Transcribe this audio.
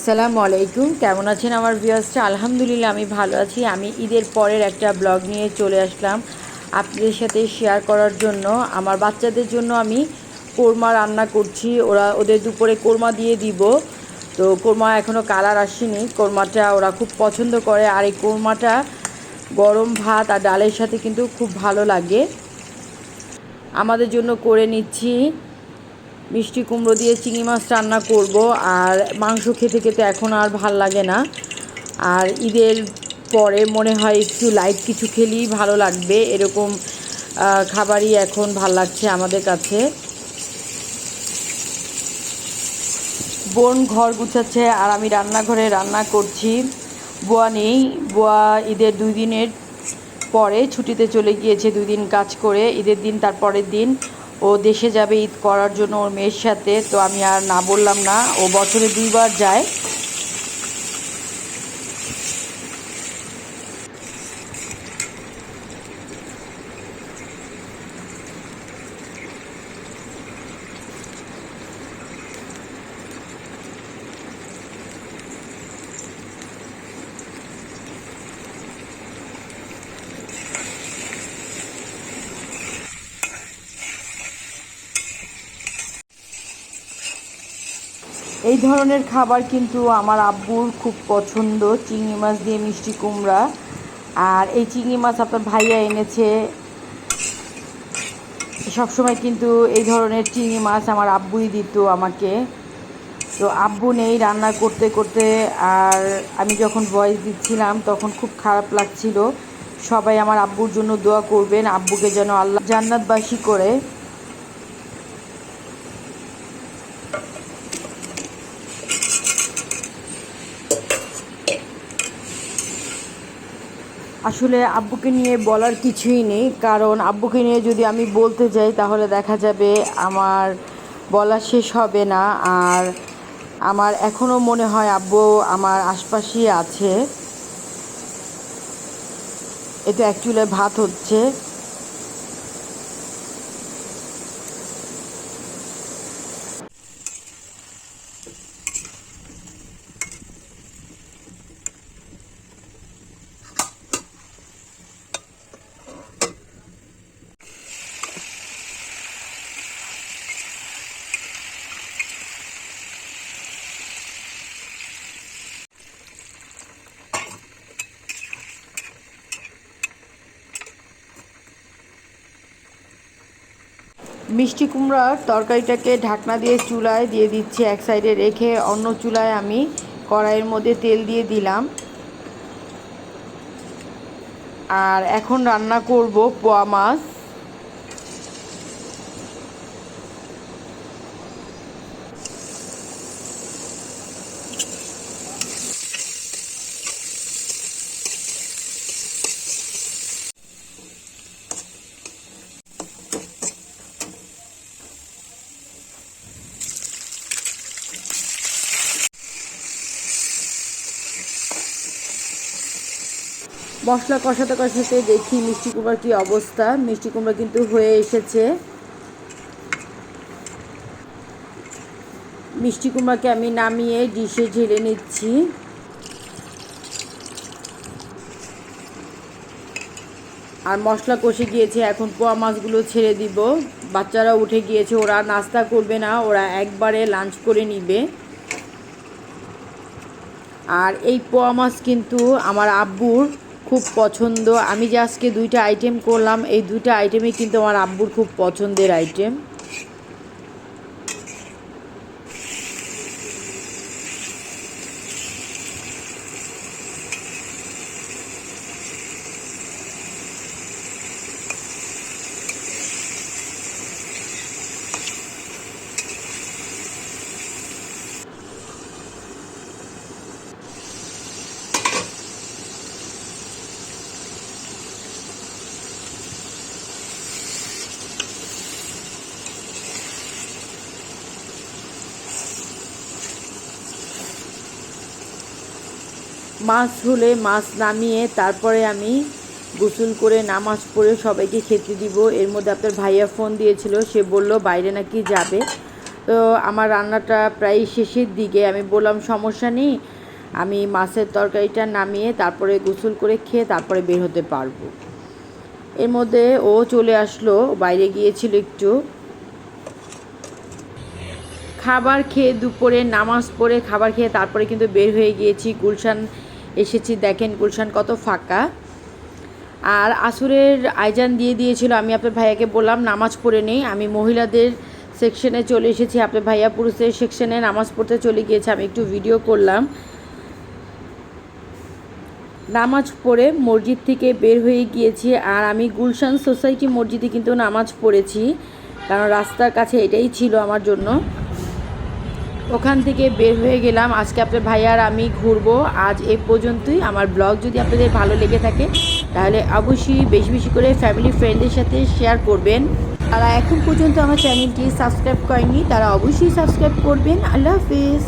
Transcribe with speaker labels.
Speaker 1: আসসালামু আলাইকুম, কেমন আছেন আমার ভিউয়ার্সরা? আলহামদুলিল্লাহ আমি ভালো আছি। আমি ঈদের পরের একটা ব্লগ নিয়ে চলে আসলাম আপনাদের সাথে শেয়ার করার জন্য। আমার বাচ্চাদের জন্য আমি কোরমা রান্না করছি। ওদের দুপুরে কোরমা দিয়ে দিব। তো কোরমা এখনও কালার আসেনি। কোরমাটা ওরা খুব পছন্দ করে, আর এই কোরমাটা গরম ভাত আর ডালের সাথে কিন্তু খুব ভালো লাগে। আমাদের জন্য করে নিচ্ছি। মিষ্টি কুমড়ো দিয়ে চিংড়ি মাছ রান্না করব। আর মাংস খেতে খেতে এখন আর ভাল লাগে না। আর ঈদের পরে মনে হয় একটু লাইট কিছু খেলেই ভালো লাগবে, এরকম খাবারই এখন ভাল লাগছে আমাদের কাছে। বোন ঘর গুছাচ্ছে আর আমি রান্নাঘরে রান্না করছি। বুয়া নেই, বুয়া ঈদের 2 দিনের পরে ছুটিতে চলে গিয়েছে। 2 দিন কাজ করে ঈদের দিন তার পরের দিন ও দেশে যাবে ঈদ করার জন্য ওর মেয়ের সাথে। তো আমি আর না বললাম না, ও বছরে 2বার যায়। এই ধরনের খাবার কিন্তু আমার আব্বুর খুব পছন্দ, চিংড়ি মাছ দিয়ে মিষ্টি কুমড়া। আর এই চিংড়ি মাছ আপনার ভাইয়া এনেছে। সবসময় কিন্তু এই ধরনের চিংড়ি মাছ আমার আব্বুই দিত আমাকে। তো আব্বু নেই রান্না করতে করতে। আর আমি যখন ভয়েস দিচ্ছিলাম তখন খুব খারাপ লাগছিল। সবাই আমার আব্বুর জন্য দোয়া করবেন, আব্বুকে যেন আল্লাহ জান্নাতবাসী করে। আসলে আব্বুকে নিয়ে বলার কিছুই নেই, কারণ আব্বুকে নিয়ে যদি আমি বলতে যাই তাহলে দেখা যাবে আমার বলা শেষ হবে না। আর আমার এখনও মনে হয় আব্বু আমার আশপাশেই আছে। এটা অ্যাকচুয়ালি ভাত হচ্ছে। মিষ্টি কুমড়ার তরকারিটাকে ঢাকনা দিয়ে চুলায় দিয়ে দিচ্ছি, এক সাইডে রেখে অন্য চুলায় আমি কড়াইয়ের মধ্যে তেল দিয়ে দিলাম। আর এখন রান্না করব পোয়া মাছ। মশলা কষাতে কষাতে দেখি মিষ্টি কুমড়ার কী অবস্থা। মিষ্টি কুমড়া কিন্তু হয়ে এসেছে। মিষ্টি কুমড়াকে আমি নামিয়ে ডিশে ঢেলে নিচ্ছি। আর মশলা কষে গিয়েছে, এখন পোয়া মাছগুলো ছেড়ে দিব। বাচ্চারা উঠে গিয়েছে, ওরা নাস্তা করবে না, ওরা একবারে লাঞ্চ করে নিবে। আর এই পোয়া মাছ কিন্তু আমার আব্বুর খুব পছন্দ। আমি যে আজকে 2টা আইটেম করলাম, এই 2টা আইটেমই কিন্তু আমার আব্বুর খুব পছন্দের আইটেম। মাছ হলে মাছ নামিয়ে তারপরে আমি গোসল করে নামাজ পড়ে সবাইকে খেতে দিব। এর মধ্যে আপনার ভাইয়া ফোন দিয়েছিল, সে বলল বাইরে নাকি যাবে। তো আমার রান্নাটা প্রায় শেষের দিকে। আমি বললাম সমস্যা নেই, আমি মাছের তরকারিটা নামিয়ে তারপরে গোসল করে খেয়ে তারপরে বের হতে পারবো। এর মধ্যে ও চলে আসলো, বাইরে গিয়েছিল একটু। খাবার খেয়ে দুপুরে নামাজ পড়ে খাবার খেয়ে তারপরে কিন্তু বের হয়ে গিয়েছি, গুলশান এসেছি। দেখেন গুলশান কত ফাঁকা। আর আসরের আইজান দিয়ে দিয়েছিল, আমি আপনার ভাইয়াকে বললাম নামাজ পড়ে নেই। আমি মহিলাদের সেকশনে চলে এসেছি, আপনার ভাইয়া পুরুষের সেকশনে নামাজ পড়তে চলে গিয়েছে। আমি একটু ভিডিও করলাম। নামাজ পড়ে মসজিদ থেকে বের হয়ে গিয়েছি। আর আমি গুলশান সোসাইটি মসজিদে কিন্তু নামাজ পড়েছি, কারণ রাস্তার কাছে এটাই ছিল আমার জন্য। ওখান থেকে বের হয়ে গেলাম। আজকে আপনার ভাইয়া আর আমি ঘুরবো। আজ এই পর্যন্তই। আমার ব্লগ যদি আপনাদের ভালো লেগে থাকে তাহলে অবশ্যই বেশি বেশি করে ফ্যামিলি ফ্রেন্ডদের সাথে শেয়ার করবেন। তারা এখন পর্যন্ত আমার চ্যানেলটি সাবস্ক্রাইব করেননি, তারা অবশ্যই সাবস্ক্রাইব করবেন। আল্লাহ হাফিজ।